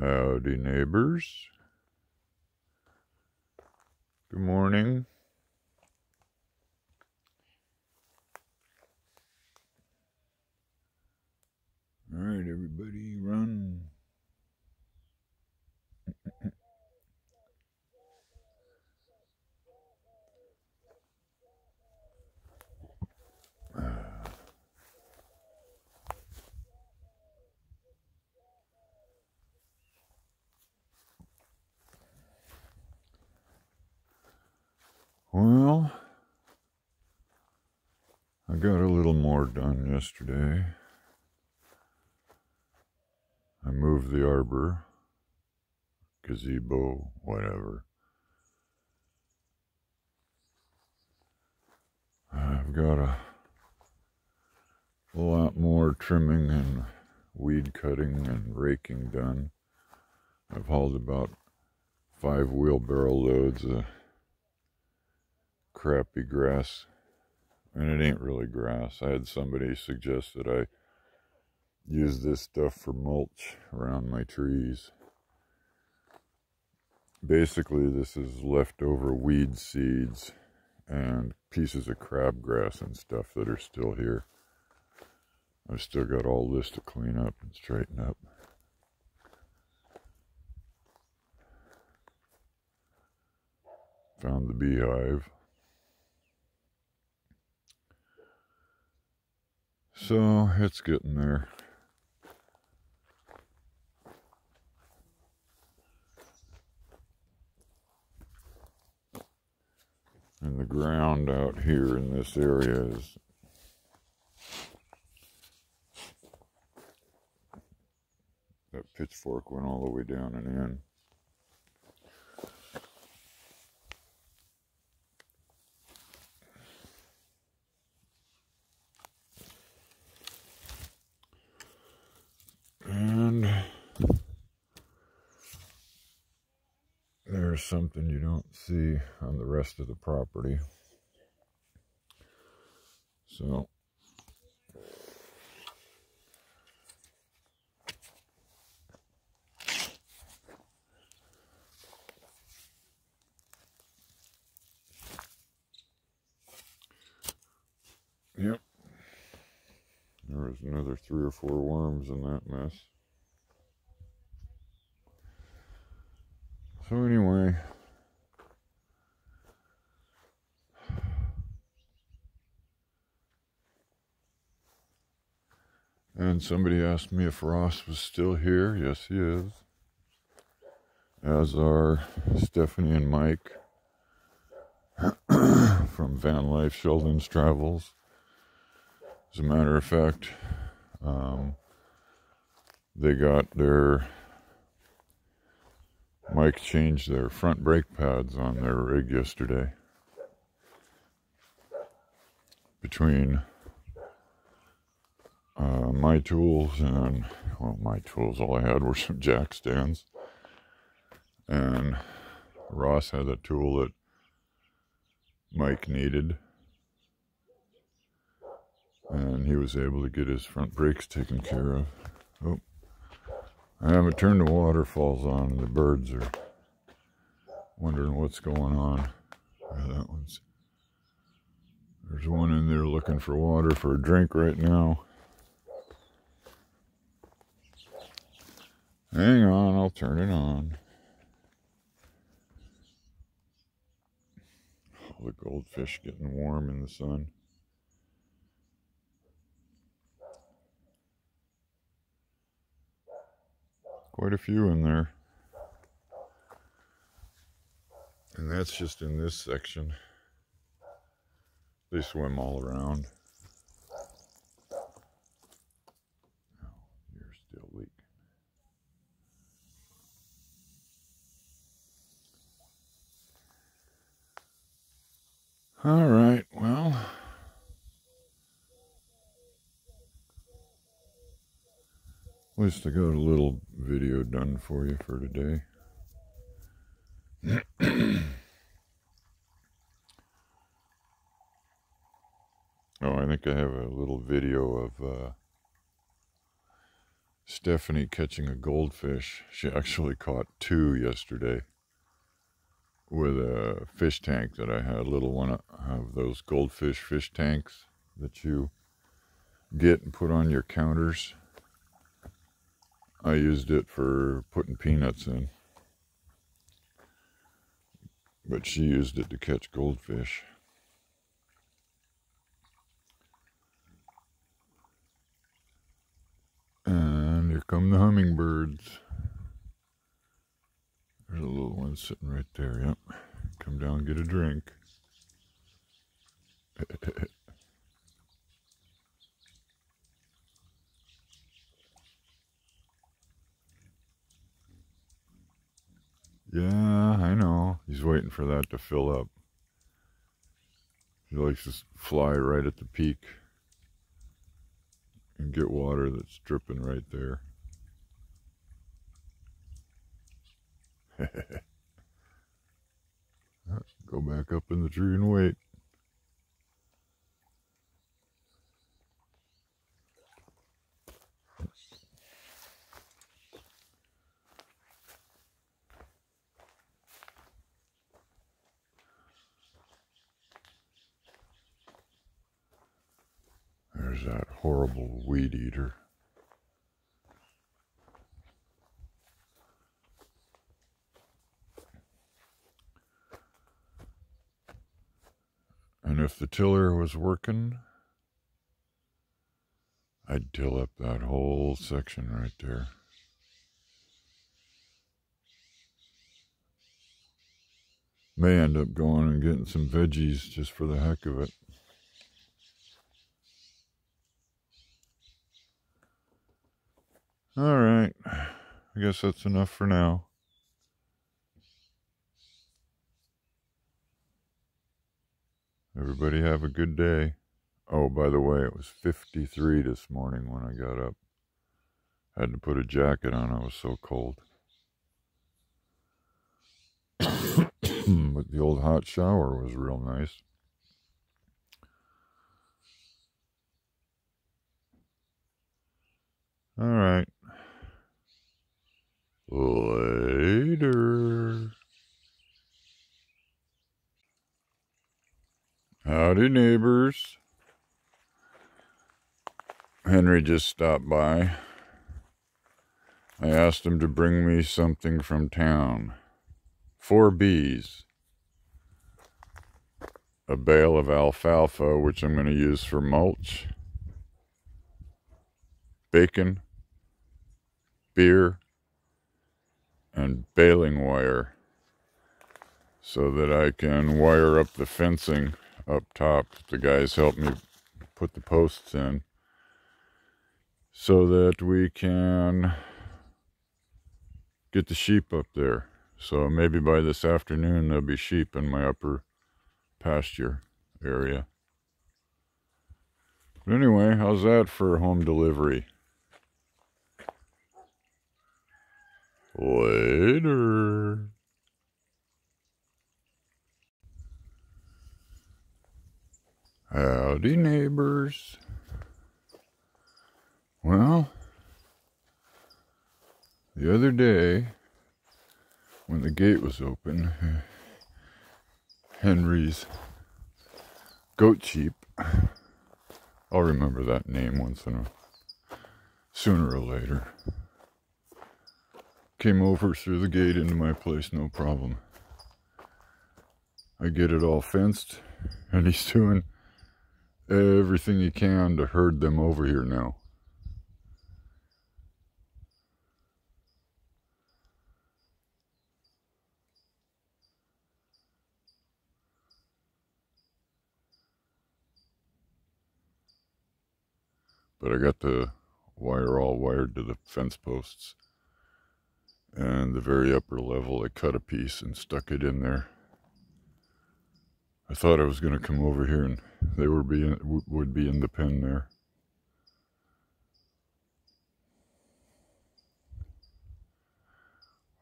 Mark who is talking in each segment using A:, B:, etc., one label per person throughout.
A: Howdy, neighbors. Good morning. All right, everybody, run. Well, I got a little more done yesterday. I moved the arbor, gazebo, whatever. I've got a lot more trimming and weed cutting and raking done. I've hauled about 5 wheelbarrow loads of crappy grass, and it ain't really grass. I had somebody suggest that I use this stuff for mulch around my trees. Basically, this is leftover weed seeds and pieces of crabgrass and stuff that are still here. I've still got all this to clean up and straighten up. Found the beehive. So it's getting there. And the ground out here in this area is that pitchfork went all the way down and in. And there's something you don't see on the rest of the property. So yep, there was another 3 or 4 worms in that mess. So anyway, and somebody asked me if Ross was still here. Yes, he is. As are Stephanie and Mike from Van Life Sheldon's Travels. As a matter of fact, they got their Mike changed their front brake pads on their rig yesterday. Between my tools and, well, my tools, all I had were some jack stands. And Ross had a tool that Mike needed. And he was able to get his front brakes taken care of. Oh, I haven't turned the waterfalls on. The birds are wondering what's going on. Yeah, there's one in there looking for water for a drink right now. Hang on, I'll turn it on. All the goldfish getting warm in the sun. Quite a few in there. And that's just in this section. They swim all around. Oh, you're still leaking. All right, well, at least I got a little video done for you for today. Oh, I think I have a little video of Stephanie catching a goldfish. She actually caught 2 yesterday with a fish tank that I had, a little one of those goldfish fish tanks that you get and put on your counters. I used it for putting peanuts in, but she used it to catch goldfish. And here come the hummingbirds. There's a little one sitting right there, yep. Come down and get a drink. Yeah, I know. He's waiting for that to fill up. He likes to fly right at the peak and get water that's dripping right there. Go back up in the tree and wait. There's that horrible weed eater. And if the tiller was working, I'd till up that whole section right there. May end up going and getting some veggies just for the heck of it. All right, I guess that's enough for now. Everybody have a good day. Oh, by the way, it was 53 this morning when I got up. I had to put a jacket on, I was so cold. But the old hot shower was real nice. All right. Later. Howdy, neighbors. Henry just stopped by. I asked him to bring me something from town. 4 bees. A bale of alfalfa, which I'm going to use for mulch. Bacon. Beer. And baling wire. So that I can wire up the fencing up top. The guys helped me put the posts in. So that we can get the sheep up there. So maybe by this afternoon there'll be sheep in my upper pasture area. But anyway, how's that for home delivery? Later. Howdy, neighbors. Well, the other day, when the gate was open, Henry's goat sheep, I'll remember that name sooner or later, came over through the gate into my place, no problem. I get it all fenced, and he's doing everything he can to herd them over here now. But I got the wire all wired to the fence posts. And the very upper level, I cut a piece and stuck it in there. I thought I was going to come over here and they would be in the pen there.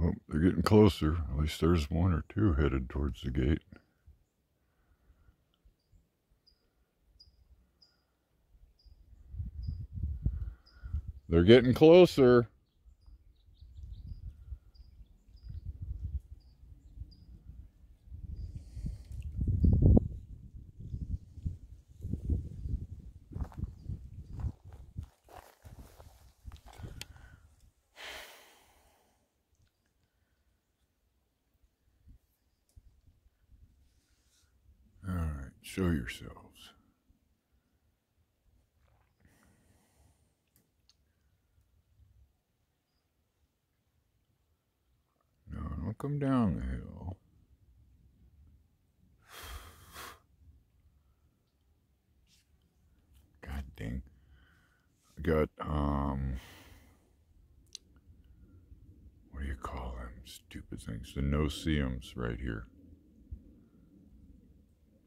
A: Oh, they're getting closer. At least there's 1 or 2 headed towards the gate. They're getting closer. All right, show yourselves. No, don't come down the hill. God dang. I got, what do you call them? Stupid things. The no-see-ums right here.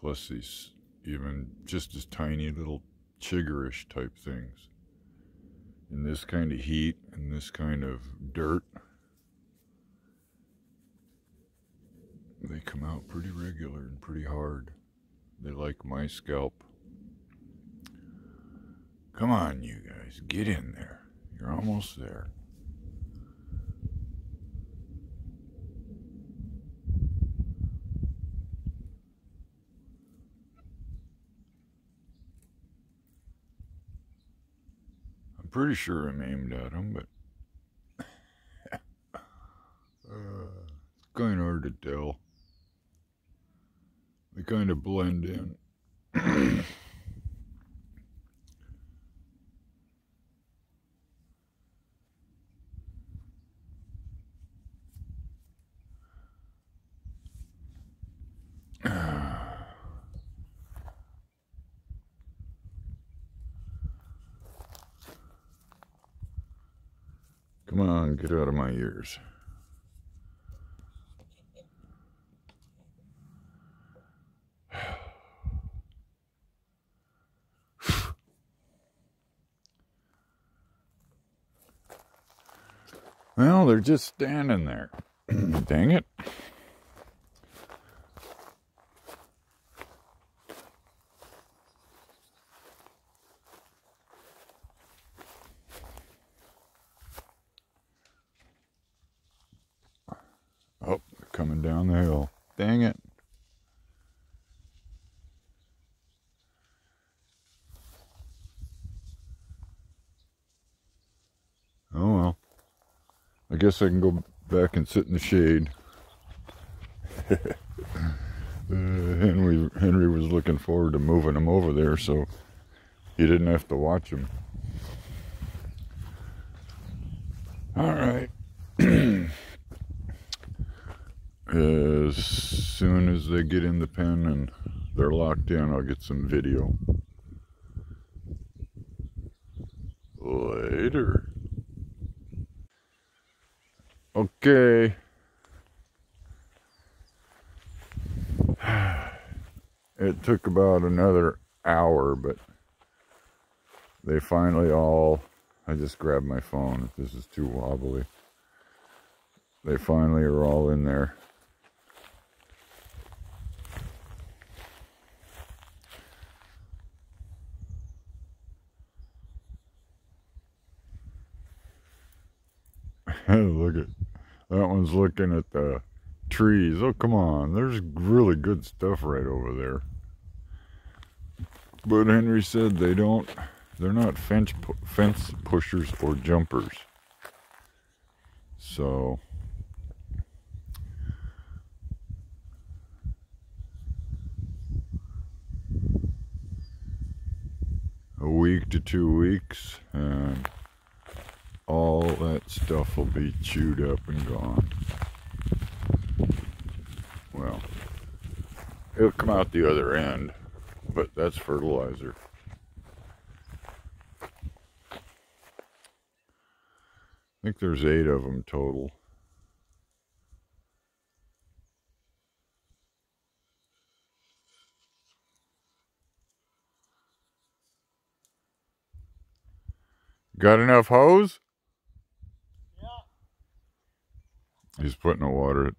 A: Plus these even just as tiny little chiggerish type things. In this kind of heat and this kind of dirt, they come out pretty regular and pretty hard. They like my scalp. Come on, you guys, get in there. You're almost there. I'm pretty sure I'm aimed at them, but it's kind of hard to tell. They kind of blend in. Come on, get out of my ears. Well, they're just standing there. Dang it. Oh, they're coming down the hill. Dang it. Oh well. I guess I can go back and sit in the shade. Henry was looking forward to moving him over there, so he didn't have to watch him. All right. As soon as they get in the pen and they're locked in, I'll get some video. Later. Okay. It took about another hour, but they finally all, I just grabbed my phone if this is too wobbly. They finally are all in there. Look at that one's looking at the trees. Oh, come on. There's really good stuff right over there. But Henry said they're not fence pushers or jumpers. So a week to 2 weeks and all that stuff will be chewed up and gone. Well, it'll come out the other end, but that's fertilizer. I think there's 8 of them total. Got enough hose? He's putting a water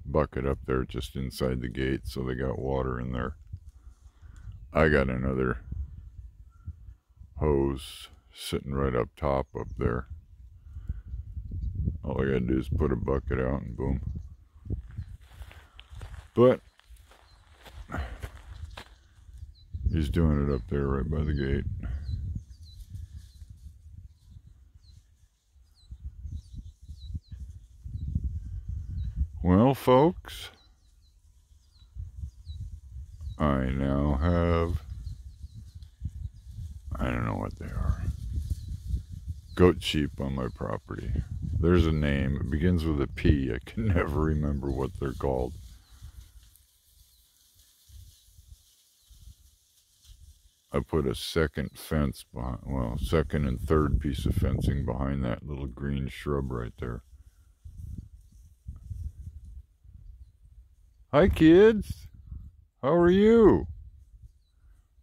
A: bucket up there just inside the gate, so they got water in there. I got another hose sitting right up top up there. All I gotta do is put a bucket out and boom. But he's doing it up there right by the gate. Well, folks, I now have, I don't know what they are, goat sheep on my property. There's a name. It begins with a P. I can never remember what they're called. I put a second fence behind, well, second and third piece of fencing behind that little green shrub right there. Hi, kids. How are you?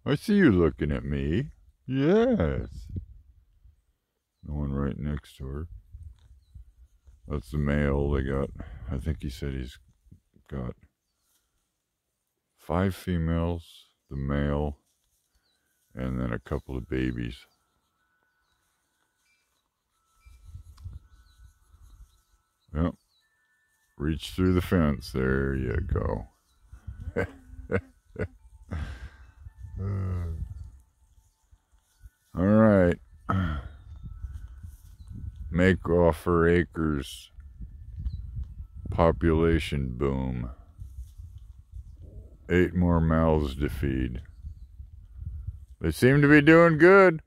A: I see you looking at me. Yes. The one right next to her. That's the male they got. I think he said he's got 5 females, the male, and then a couple of babies. Yep. Reach through the fence. There you go. All right. Make offer acres. Population boom. 8 more mouths to feed. They seem to be doing good.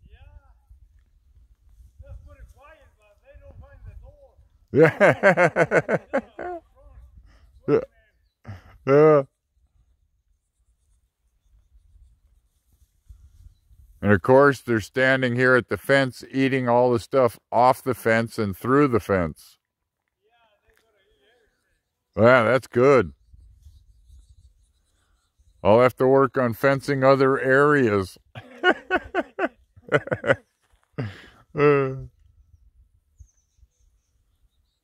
B: Yeah. Just put it quiet, but they don't find the door.
A: Yeah. Yeah. And of course, they're standing here at the fence eating all the stuff off the fence and through the fence. Yeah, that's good. I'll have to work on fencing other areas.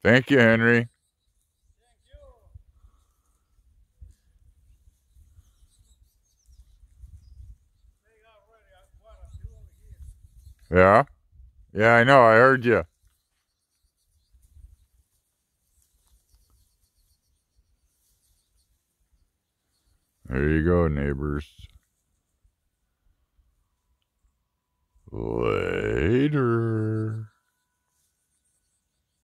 A: Thank you, Henry. Yeah? Yeah, I know. I heard you. There you go, neighbors. Later.